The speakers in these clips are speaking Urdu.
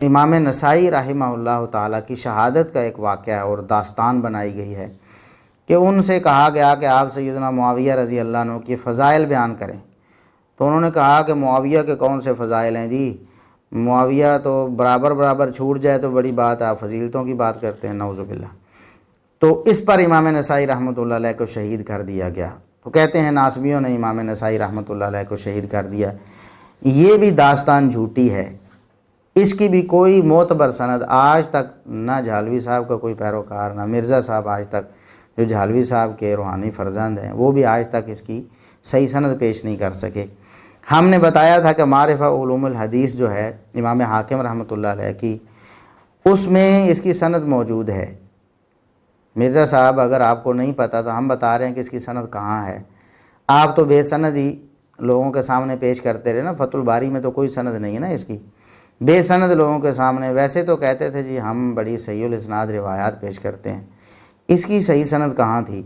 امام نسائی رحمہ اللہ تعالیٰ کی شہادت کا ایک واقعہ اور داستان بنائی گئی ہے کہ ان سے کہا گیا کہ آپ سیدنا معاویہ رضی اللہ عنہ کی فضائل بیان کریں، تو انہوں نے کہا کہ معاویہ کے کون سے فضائل ہیں جی، معاویہ تو برابر چھوٹ جائے تو بڑی بات ہے، آپ فضیلتوں کی بات کرتے ہیں، نعوذ باللہ۔ تو اس پر امام نسائی رحمۃ اللہ علیہ کو شہید کر دیا گیا۔ تو کہتے ہیں ناسبیوں نے امام نسائی رحمۃ اللہ علیہ کو شہید کر دیا۔ یہ بھی داستان جھوٹی ہے، اس کی بھی کوئی معتبر سند آج تک نہ جھالوی صاحب کا کوئی پیروکار، نہ مرزا صاحب آج تک جو جھالوی صاحب کے روحانی فرزند ہیں وہ بھی آج تک اس کی صحیح سند پیش نہیں کر سکے۔ ہم نے بتایا تھا کہ معرفہ علوم الحدیث جو ہے امام حاکم رحمۃ اللہ علیہ کی، اس میں اس کی سند موجود ہے۔ مرزا صاحب اگر آپ کو نہیں پتہ تو ہم بتا رہے ہیں کہ اس کی سند کہاں ہے، آپ تو بے سند ہی لوگوں کے سامنے پیش کرتے رہے نا، فتح الباری میں تو کوئی سند نہیں ہے نا اس کی، بے سند لوگوں کے سامنے۔ ویسے تو کہتے تھے جی ہم بڑی صحیح الاسناد روایات پیش کرتے ہیں، اس کی صحیح سند کہاں تھی؟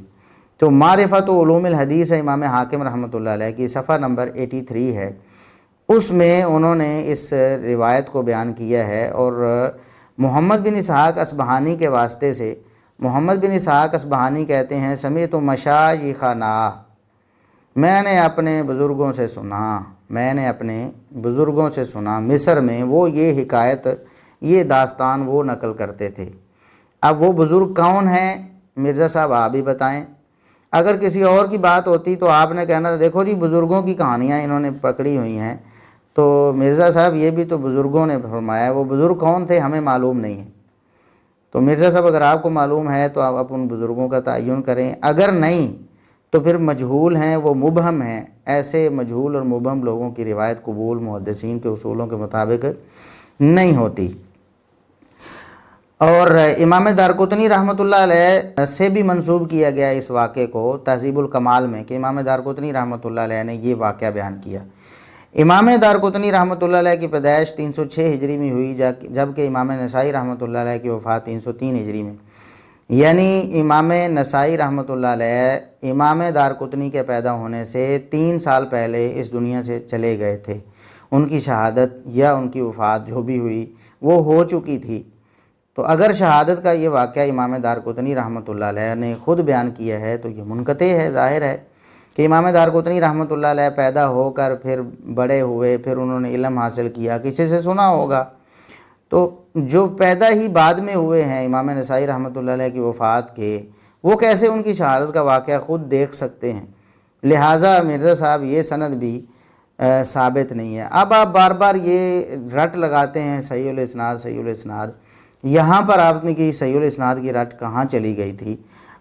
تو معرفت علوم الحدیث ہے امام حاکم رحمۃ اللہ علیہ کی، صفحہ نمبر 83 ہے، اس میں انہوں نے اس روایت کو بیان کیا ہے، اور محمد بن اسحاق اصبہانی کے واسطے سے، محمد بن اسحاق اصبہانی کہتے ہیں سمیعت مشایخنا، میں نے اپنے بزرگوں سے سنا، مصر میں وہ یہ حکایت، یہ داستان وہ نقل کرتے تھے۔ اب وہ بزرگ کون ہیں مرزا صاحب آپ ہی بتائیں۔ اگر کسی اور کی بات ہوتی تو آپ نے کہنا تھا دیکھو جی بزرگوں کی کہانیاں انہوں نے پکڑی ہوئی ہیں، تو مرزا صاحب یہ بھی تو بزرگوں نے فرمایا ہے، وہ بزرگ کون تھے ہمیں معلوم نہیں ہے۔ تو مرزا صاحب اگر آپ کو معلوم ہے تو آپ ان بزرگوں کا تعین کریں، اگر نہیں تو پھر مجہول ہیں، وہ مبہم ہیں۔ ایسے مجہول اور مبہم لوگوں کی روایت قبول محدثین کے اصولوں کے مطابق نہیں ہوتی۔ اور امام دارقطنی رحمۃ اللہ علیہ سے بھی منسوب کیا گیا اس واقعے کو تہذیب الکمال میں کہ امام دارقطنی رحمۃ اللہ علیہ نے یہ واقعہ بیان کیا۔ امام دارقطنی رحمۃ اللہ علیہ کی پیدائش 306 ہجری میں ہوئی، جبکہ امام نسائی رحمۃ اللہ علیہ کی وفات 303 ہجری میں، یعنی امام نسائی رحمۃ اللہ علیہ امام دارقطنی کے پیدا ہونے سے 3 سال پہلے اس دنیا سے چلے گئے تھے۔ ان کی شہادت یا ان کی وفات جو بھی ہوئی وہ ہو چکی تھی۔ تو اگر شہادت کا یہ واقعہ امام دارقطنی رحمۃ اللہ علیہ نے خود بیان کیا ہے تو یہ منقطع ہے، ظاہر ہے کہ امام دارقطنی رحمۃ اللہ علیہ پیدا ہو کر پھر بڑے ہوئے، پھر انہوں نے علم حاصل کیا، کسی سے سنا ہوگا۔ تو جو پیدا ہی بعد میں ہوئے ہیں امام نسائی رحمۃ اللہ علیہ کی وفات کے، وہ کیسے ان کی شہادت کا واقعہ خود دیکھ سکتے ہیں؟ لہٰذا مرزا صاحب یہ سند بھی ثابت نہیں ہے۔ اب آپ بار بار یہ رٹ لگاتے ہیں صحیح الاسناد، یہاں پر آپ نے کی صحیح الاسناد کی رٹ کہاں چلی گئی تھی؟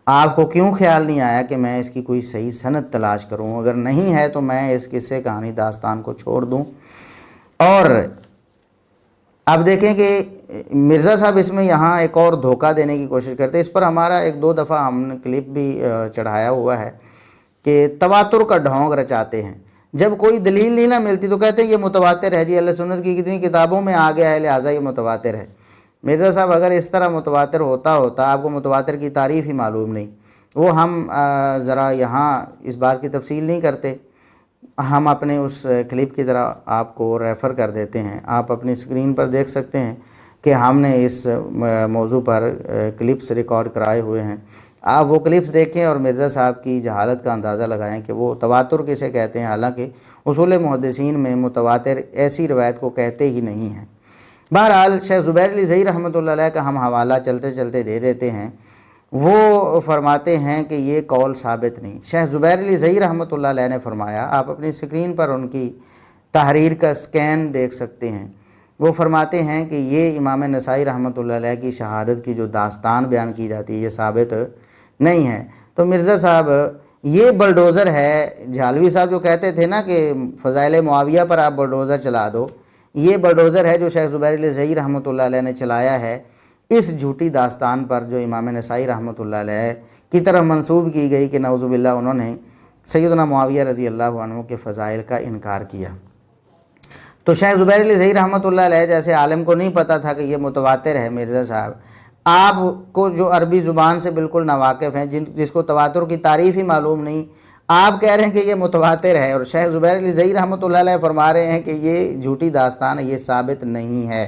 آپ کو کیوں خیال نہیں آیا کہ میں اس کی کوئی صحیح سند تلاش کروں؟ اگر نہیں ہے تو میں اس قصے کہانی داستان کو چھوڑ دوں۔ اور اب دیکھیں کہ مرزا صاحب اس میں یہاں ایک اور دھوکہ دینے کی کوشش کرتے ہیں۔ اس پر ہمارا 1-2 دفعہ ہم نے کلپ بھی چڑھایا ہوا ہے کہ تواتر کا ڈھونگ رچاتے ہیں۔ جب کوئی دلیل نہیں نہ ملتی تو کہتے ہیں یہ متواتر ہے جی، اہل سنت کی کتنی کتابوں میں آ گیا ہے لہٰذا یہ متواتر ہے۔ مرزا صاحب اگر اس طرح متواتر ہوتا آپ کو متواتر کی تعریف ہی معلوم نہیں۔ وہ ہم ذرا یہاں اس بار کی تفصیل نہیں کرتے، ہم اپنے اس کلپ کی طرح آپ کو ریفر کر دیتے ہیں، آپ اپنی اسکرین پر دیکھ سکتے ہیں کہ ہم نے اس موضوع پر کلپس ریکارڈ کرائے ہوئے ہیں۔ آپ وہ کلپس دیکھیں اور مرزا صاحب کی جہالت کا اندازہ لگائیں کہ وہ تواتر کسے کہتے ہیں، حالانکہ اصول محدثین میں متواتر ایسی روایت کو کہتے ہی نہیں ہیں۔ بہرحال شیخ زبیر علی زئی رحمۃ اللہ علیہ کا ہم حوالہ چلتے چلتے دے دیتے ہیں، وہ فرماتے ہیں کہ یہ قول ثابت نہیں۔ شیخ زبیر علی زئی رحمۃ اللہ علیہ نے فرمایا، آپ اپنی اسکرین پر ان کی تحریر کا سکین دیکھ سکتے ہیں، وہ فرماتے ہیں کہ یہ امام نسائی رحمۃ اللہ علیہ کی شہادت کی جو داستان بیان کی جاتی ہے یہ ثابت نہیں ہے۔ تو مرزا صاحب یہ بلڈوزر ہے، جھالوی صاحب جو کہتے تھے نا کہ فضائل معاویہ پر آپ بلڈوزر چلا دو، یہ بلڈوزر ہے جو شیخ زبیر علی زئی رحمۃ اللہ علیہ نے چلایا ہے اس جھوٹی داستان پر جو امام نسائی رحمۃ اللہ علیہ کی طرف منسوب کی گئی کہ نعوذ باللہ انہوں نے سیدنا معاویہ رضی اللہ عنہ کے فضائل کا انکار کیا۔ تو شیخ زبیر علی زئی رحمۃ اللہ علیہ جیسے عالم کو نہیں پتہ تھا کہ یہ متواتر ہے، مرزا صاحب آپ کو جو عربی زبان سے بالکل ناواقف ہیں، جس کو تواتر کی تعریف ہی معلوم نہیں، آپ کہہ رہے ہیں کہ یہ متواتر ہے، اور شیخ زبیر علی زئی رحمۃ اللہ علیہ فرما رہے ہیں کہ یہ جھوٹی داستان ہے، یہ ثابت نہیں ہے۔